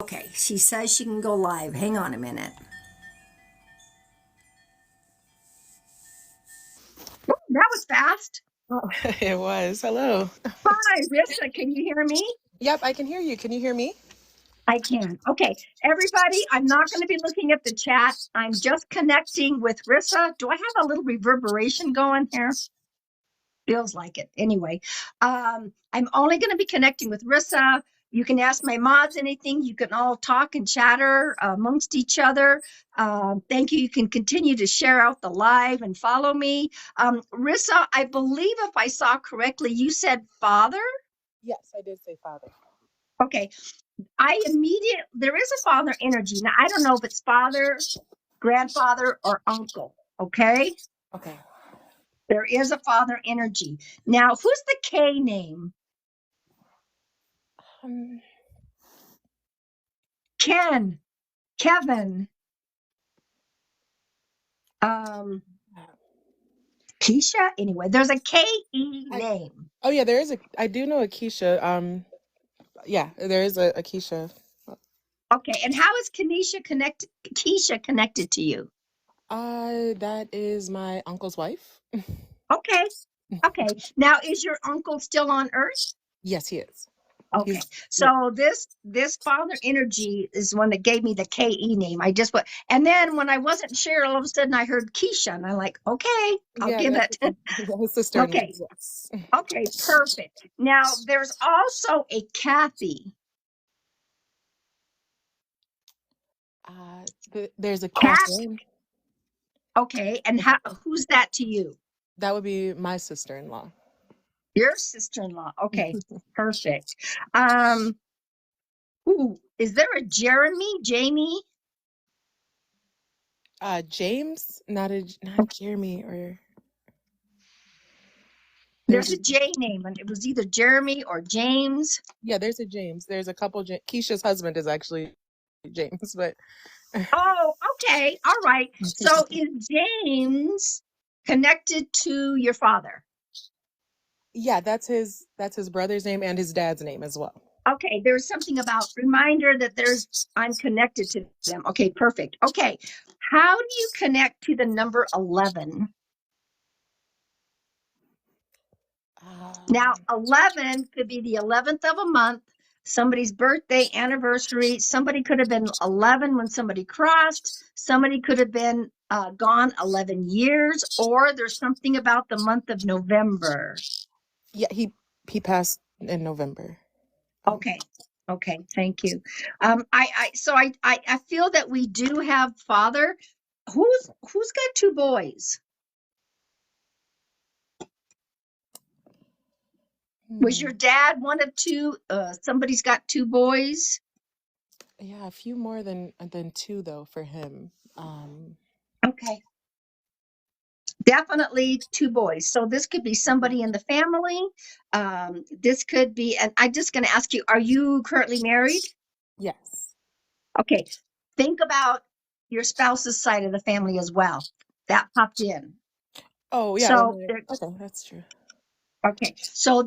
Okay, she says she can go live. Hang on a minute. That was fast. Oh, it was. Hello. Hi, Rissa, can you hear me? Yep, I can hear you. Can you hear me? I can. Okay, everybody, I'm not going to be looking at the chat. I'm just connecting with Rissa. Do I have a little reverberation going here? Feels like it. Anyway, I'm only going to be connecting with Rissa. You can ask my mods anything. You can all talk and chatter amongst each other. Thank you. You can continue to share out the live and follow me. Rissa, I believe if I saw correctly, you said father. Yes, I did say father. Okay. There is a father energy. Now, I don't know if it's father, grandfather, or uncle. Okay. Okay. There is a father energy. Now, who's the K name? Um, Ken, Kevin, um, Keisha. Anyway, there's a K-E I name. oh yeah, there is a. I do know a Keisha. Yeah, there is a Keisha. Okay, and how is Keisha connected to you? That is my uncle's wife. Okay, okay. Now, is your uncle still on Earth? Yes, he is. Okay, He's Yep. so this father energy is one that gave me the KE name. I just went, and then when I wasn't sure, all of a sudden I heard Keisha, and I'm like, okay, I'll Yeah, give that's it. his sister-in-law. Okay, Yes. okay, perfect. Now there's also a Kathy. There's a Cat. Catherine. Okay, and who's that to you? That would be my sister-in-law. Your sister-in-law. Okay, perfect. Um, ooh, is there a Jamie? James, not Jeremy or there's There's a a J name, and it was either Jeremy or James. yeah, there's a James. There's a couple. Keisha's husband is actually James, but Oh, okay, all right. So is James connected to your father? yeah, that's his brother's name and his dad's name as well. Okay, there's something about reminder that I'm connected to them. Okay, perfect. Okay, how do you connect to the number 11? Now, Um, 11 could be the 11th of a month, somebody's birthday, anniversary. Somebody could have been 11 when somebody crossed. Somebody could have been gone 11 years, or there's something about the month of November. yeah, he passed in November. Um, Okay. Okay. Thank you. I feel that we do have father. Who's got two boys? Was hmm, your dad one of two? Somebody's got two boys. yeah, a few more than two though for him. Okay. Definitely two boys. So this could be somebody in the family. This could be, and I'm just going to ask you, are you currently married? Yes. Okay. Think about your spouse's side of the family as well. That popped in. Oh yeah. So there, Okay, that's true. okay. So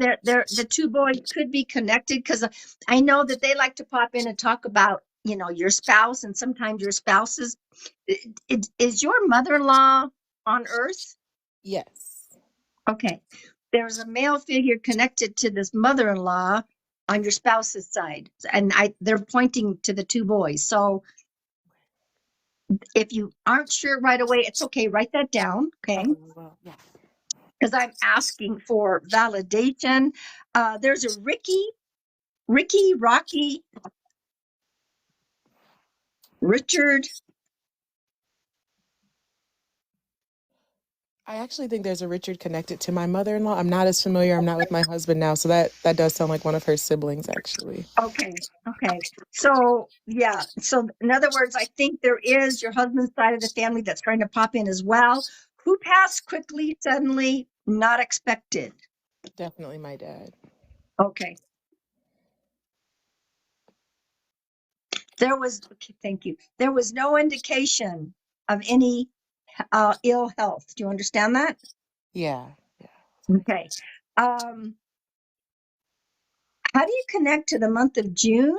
the two boys could be connected because I know that they like to pop in and talk about, your spouse, and sometimes your spouses. Is your mother-in-law on Earth? Yes. Okay. There's a male figure connected to this mother-in-law on your spouse's side, and they're pointing to the two boys. So if you aren't sure right away, it's okay. Write that down, okay? Okay. Well, yeah. Because I'm asking for validation. There's a Ricky, Rocky, Richard. I actually think there's a Richard connected to my mother-in-law. I'm not as familiar. I'm not with my husband now, so that does sound like one of her siblings, actually. Okay, okay. So yeah. So in other words, I think there is your husband's side of the family that's trying to pop in as well. Who passed quickly, suddenly, not expected? Definitely my dad. Okay. Okay, thank you. There was no indication of any ill health. Do you understand that? Yeah. Yeah. Okay. Um, how do you connect to the month of June?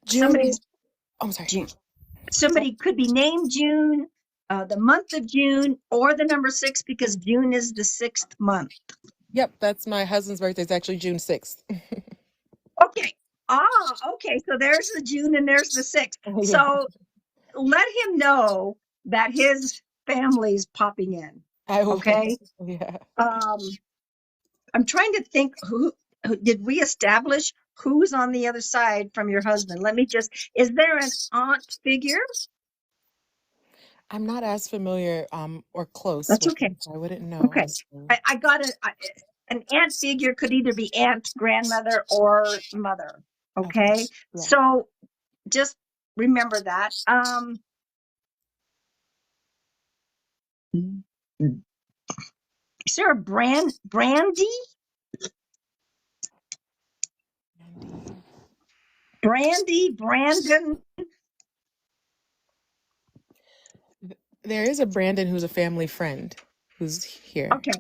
June. Somebody's I'm sorry. June. Somebody could be named June, the month of June, or the number 6 because June is the 6th month. Yep, that's my husband's birthday. It's actually June 6th. Okay. Okay. So there's the June and there's the 6th. Yeah. So let him know that his family's popping in. I will. Okay. Yeah. I'm trying to think who did we establish who's on the other side from your husband? Let me just, is there an aunt figure? I'm not as familiar or close That's with okay. him, so I wouldn't know. Okay. I'm sorry. I got an aunt figure could either be aunt, grandmother, or mother. Okay. Yeah. So just remember that. Is there a Brandy? Brandon? There is a Brandon who's a family friend who's here. Okay.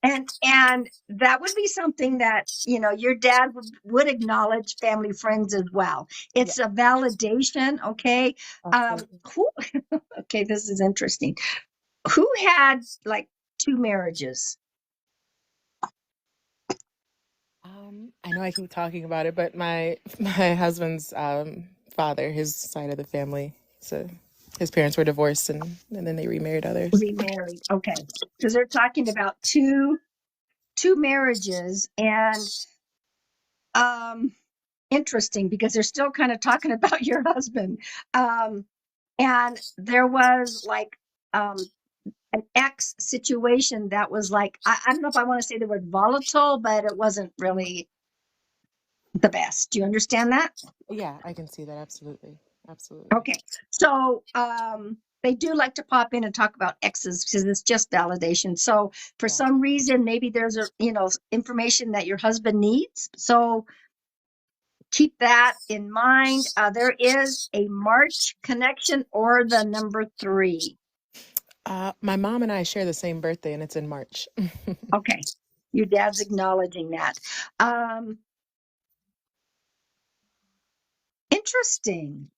And that would be something that, your dad would acknowledge family friends as well. It's a validation. Okay. Who, okay, this is interesting. Who had like 2 marriages? I know I keep talking about it, but my husband's father, his side of the family, so his parents were divorced and then they remarried others. Remarried. Okay. Because they're talking about two marriages, and interesting because they're still kind of talking about your husband. And there was like an ex situation that was like, I don't know if I want to say the word volatile, but it wasn't really the best. Do you understand that? Yeah, I can see that. Absolutely. Okay. So they do like to pop in and talk about exes because it's just validation. So for some reason, maybe there's information that your husband needs. So keep that in mind. There is a March connection or the number 3. My mom and I share the same birthday, and it's in March. Okay. Your dad's acknowledging that. Interesting.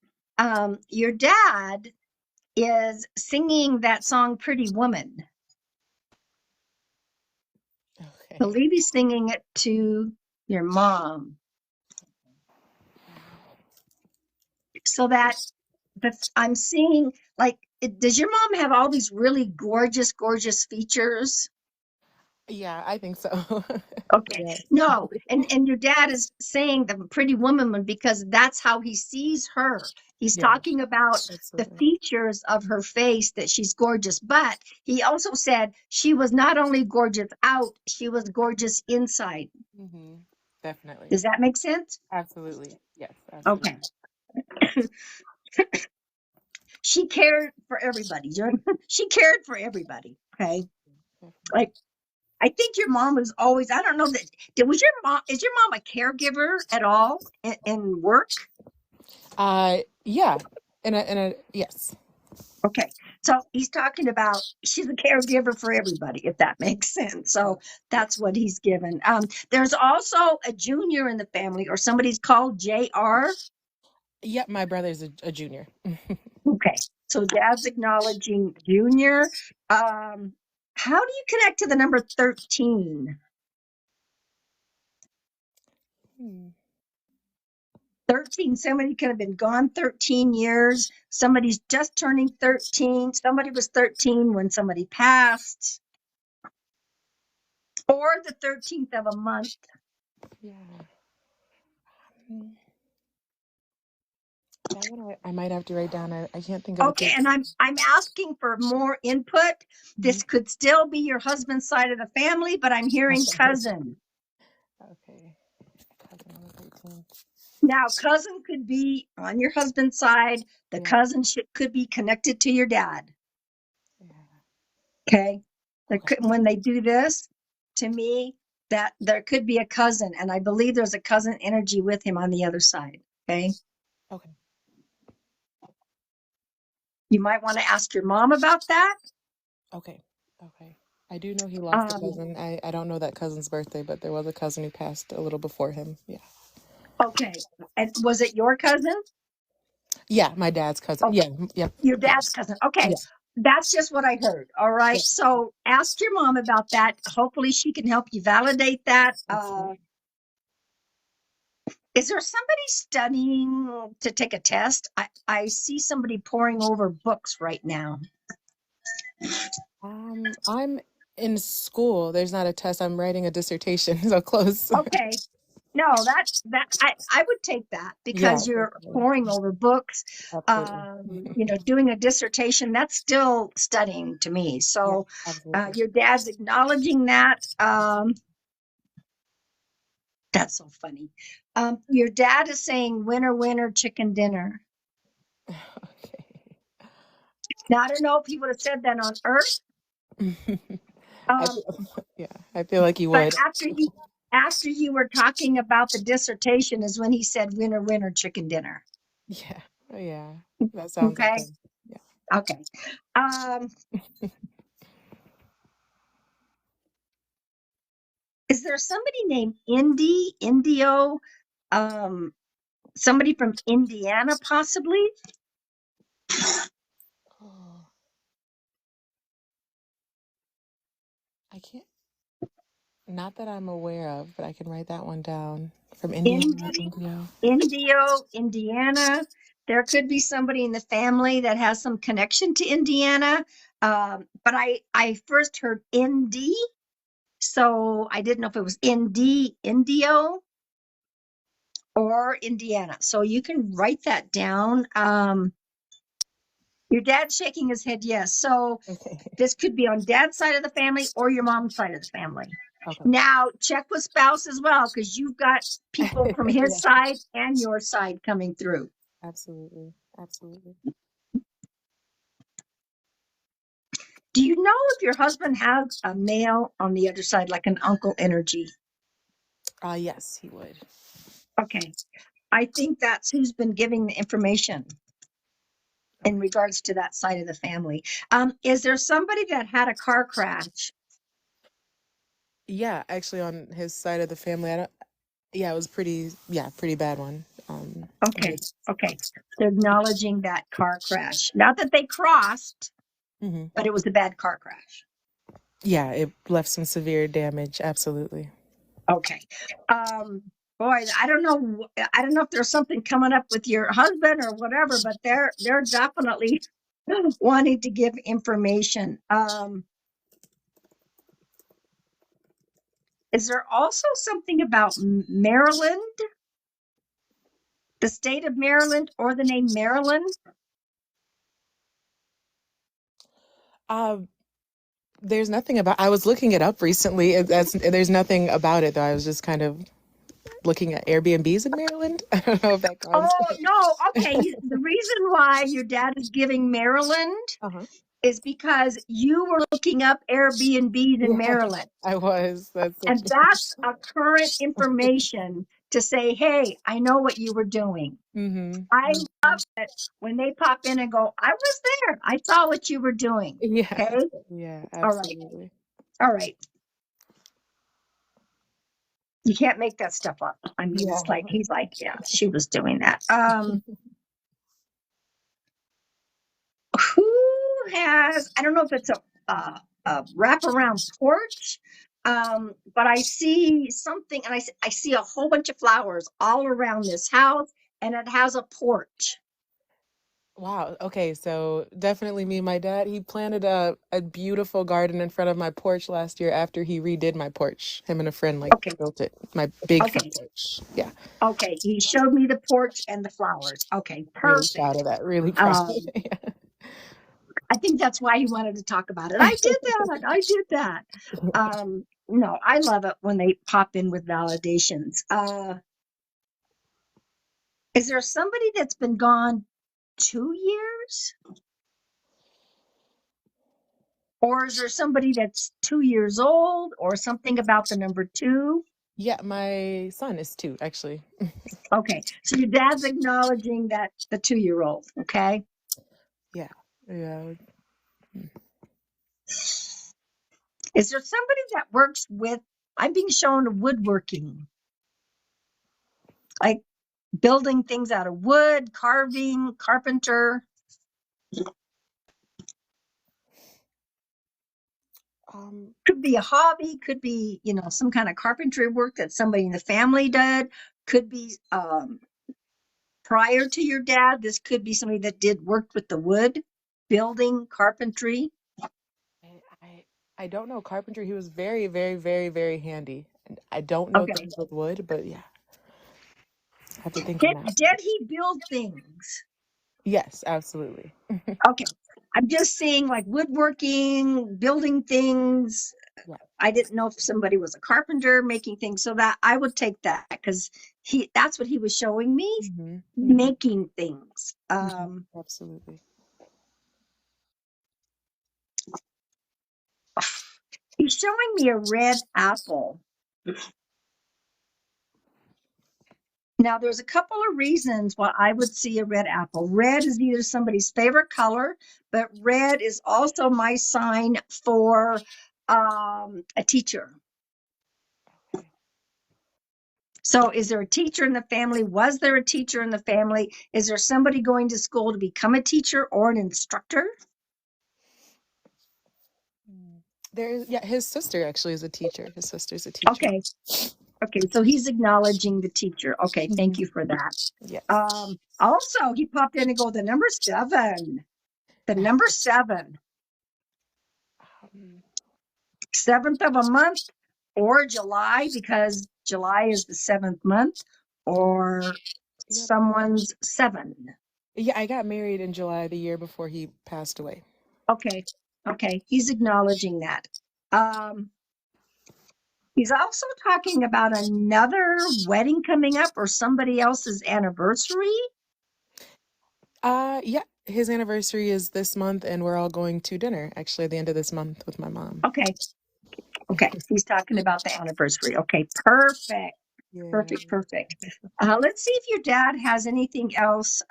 Your dad is singing that song, Pretty Woman. Okay. I believe he's singing it to your mom. So that I'm seeing, like, does your mom have all these really gorgeous features? Yeah, I think so. Okay. Yeah. No. And your dad is saying the pretty woman because that's how he sees her. He's Yeah, talking about the absolutely. features of her face, that she's gorgeous, but he also said she was not only gorgeous out, she was gorgeous inside. Definitely. Does that make sense? Absolutely. Yes, absolutely. Okay. She cared for everybody. She cared for everybody. Okay. Like, I think your mom was always, I don't know that, is your mom a caregiver at all in work? Yeah. Yes. Okay. So he's talking about she's a caregiver for everybody, if that makes sense. So that's what he's given. There's also a junior in the family, or somebody's called JR. Yep, my brother's a junior. Okay. So dad's acknowledging junior. How do you connect to the number 13? 13, somebody could have been gone 13 years. Somebody's just turning 13. Somebody was 13 when somebody passed. Or the 13th of a month. Yeah. That one I might have to write down. I can't think of Okay, and I'm asking for more input. This could still be your husband's side of the family, but I'm hearing cousin. Okay. Cousin on the 13th. Now, cousin could be on your husband's side. The cousin could be connected to your dad. Okay. When they do this, to me, that there could be a cousin, and I believe there's a cousin energy with him on the other side. Okay. Okay. You might want to ask your mom about that. Okay. I do know he lost a cousin. I don't know that cousin's birthday, but there was a cousin who passed a little before him. Yeah. Okay. And was it your cousin? Yeah, my dad's cousin. Oh, Yeah, yep, your yeah, dad's cousin. Okay. yeah, That's just what I heard. All right. yeah, So ask your mom about that. Hopefully she can help you validate that. absolutely. Is there somebody studying to take a test? I see somebody poring over books right now. I'm in school. There's not a test. I'm writing a dissertation, so close. Okay. No, I would take that Yeah, because you're definitely. poring over books, Absolutely. doing a dissertation, that's still studying to me. Yeah, So absolutely. your dad's acknowledging that. That's so funny. Your dad is saying winner, winner, chicken dinner. Now, I don't know if he would have said that on Earth, Okay. I um, feel, yeah, I feel like you but would. after you were talking about the dissertation is when he said winner, winner, chicken dinner. Yeah, yeah, that sounds like Okay. him. Yeah. Okay. Um, is there somebody named Indio? Um, somebody from Indiana, possibly? Oh, I can't, not that I'm aware of, but I can write that one down. From Indiana, Indi- Indio. Indio, Indiana. There could be somebody in the family that has some connection to Indiana. But I first heard Indy, so I didn't know if it was Indio, or Indiana. So you can write that down. Your dad's shaking his head yes. So Okay. this could be on dad's side of the family or your mom's side of the family. Okay. Now check with spouse as well, because you've got people from his Yeah, side and your side coming through. absolutely. Absolutely. Do you know if your husband has a male on the other side, like an uncle energy? Yes, he would. Okay. I think that's who's been giving the information in Okay. regards to that side of the family. Is there somebody that had a car crash? Yeah, actually, on his side of the family, I don't. Yeah, it was pretty bad one. Okay. Okay. They're acknowledging that car crash. Not that they crossed, hmm but it was a bad car crash. Yeah, it left some severe damage. Absolutely. Okay. Boy, I don't know. I don't know if there's something coming up with your husband or whatever, but they're definitely wanting to give information. Is there also something about Maryland, the state of Maryland, or the name Maryland? Uh, there's nothing about. I was looking it up recently. There's nothing about it though. I was just kind of looking at Airbnbs in Maryland. I don't know if that counts. Oh, no. Okay. The reason why your dad is giving Maryland Uh-huh. is because you were looking up Airbnbs in Yeah, Maryland. I was. That's such. And that's a current information to say, hey, I know what you were doing. Mm-hmm. I love it when they pop in and go, I was there. I saw what you were doing. Yeah. Okay. Yeah. All right. Absolutely. All right. You can't make that stuff up. I mean, Yeah. it's like, he's like, yeah, she was doing that. Who has, I don't know if it's a wraparound porch, but I see something, and I see a whole bunch of flowers all around this house, and it has a porch. Wow. Okay. So definitely me and my dad. He planted a beautiful garden in front of my porch last year after he redid my porch. Him and a friend like Okay, built it. My big front okay, porch. Yeah. okay. He showed me the porch and the flowers. Okay, Really proud perfect. of that. Really proud. Um, I think that's why he wanted to talk about it. I did that. I did that. No, I love it when they pop in with validations. Is there somebody that's been gone 2 years? Or is there somebody that's 2 years old or something about the number two? Yeah, my son is two, actually. Okay. So your dad's acknowledging that the 2-year-old. Okay. Yeah. Yeah. Is there somebody that works with, I'm being shown woodworking, like building things out of wood, carving, carpenter. Um, Could be a hobby, could be, some kind of carpentry work that somebody in the family did. Could be prior to your dad. This could be somebody that did work with the wood, building, carpentry. I don't know carpentry. He was very, very, very, very handy. And I don't know Okay. things with wood, but yeah, I have to think on that. Did he build things? Yes, absolutely. Okay. I'm just seeing like woodworking, building things. Yeah. I didn't know if somebody was a carpenter making things, so that I would take that because that's what he was showing me, Hmm. making things. Absolutely. He's showing me a red apple. Now, there's a couple of reasons why I would see a red apple. Red is either somebody's favorite color, but red is also my sign for a teacher. Okay. So, is there a teacher in the family? Was there a teacher in the family? Is there somebody going to school to become a teacher or an instructor? Yeah, his sister actually is a teacher. His sister's a teacher. Okay. Okay. So he's acknowledging the teacher. Okay. Thank Mhm. you for that. Yes. Also, he popped in and go, the number 7. The number 7, Um, 7th of a month, or July, because July is the 7th month, or yep. someone's 7. Yeah, I got married in July the year before he passed away. Okay. Okay. He's acknowledging that. He's also talking about another wedding coming up or somebody else's anniversary. Yeah, his anniversary is this month, and we're all going to dinner actually at the end of this month with my mom. Okay. Okay. He's talking about the anniversary. Okay. Perfect. Yeah. Perfect. Perfect. Let's see if your dad has anything else.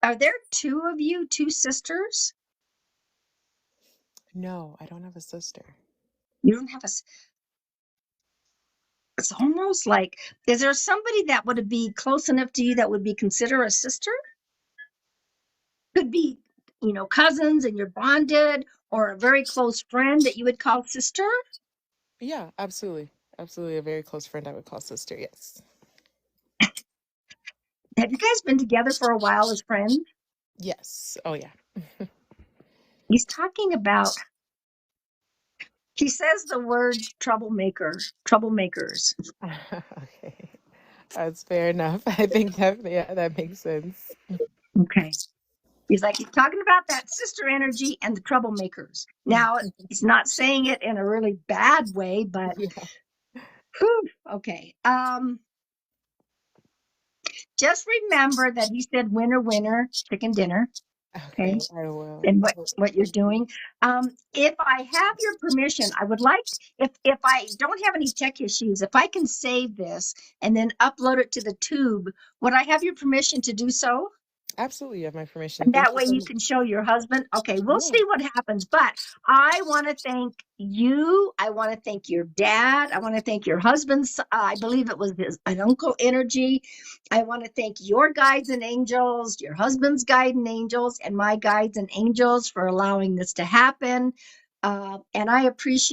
Are there 2 of you, 2 sisters? No, I don't have a sister. You don't have it's almost like, is there somebody that would be close enough to you that would be considered a sister? Could be, cousins and you're bonded, or a very close friend that you would call sister. Yeah, absolutely. Absolutely. A very close friend I would call sister. Yes. Have you guys been together for a while as friends? Yes. Oh, yeah. He's talking about, he says the word troublemakers. Okay. That's fair enough. I think that makes sense. Okay. He's talking about that sister energy and the troublemakers. Now, he's not saying it in a really bad way, but Yeah. whew, okay. Just remember that he said winner, winner, chicken dinner. Okay. Okay, I will. And what you're doing. If I have your permission, I would like, if I don't have any tech issues, if I can save this and then upload it to the tube, would I have your permission to do so? Absolutely, you have my permission. And Thank that you way so you much. can show your husband. Okay, we'll Yeah, see what happens. But I want to thank you. I want to thank your dad. I want to thank your husband's, I believe it was an uncle energy. I want to thank your guides and angels, your husband's guide and angels, and my guides and angels for allowing this to happen. And I appreciate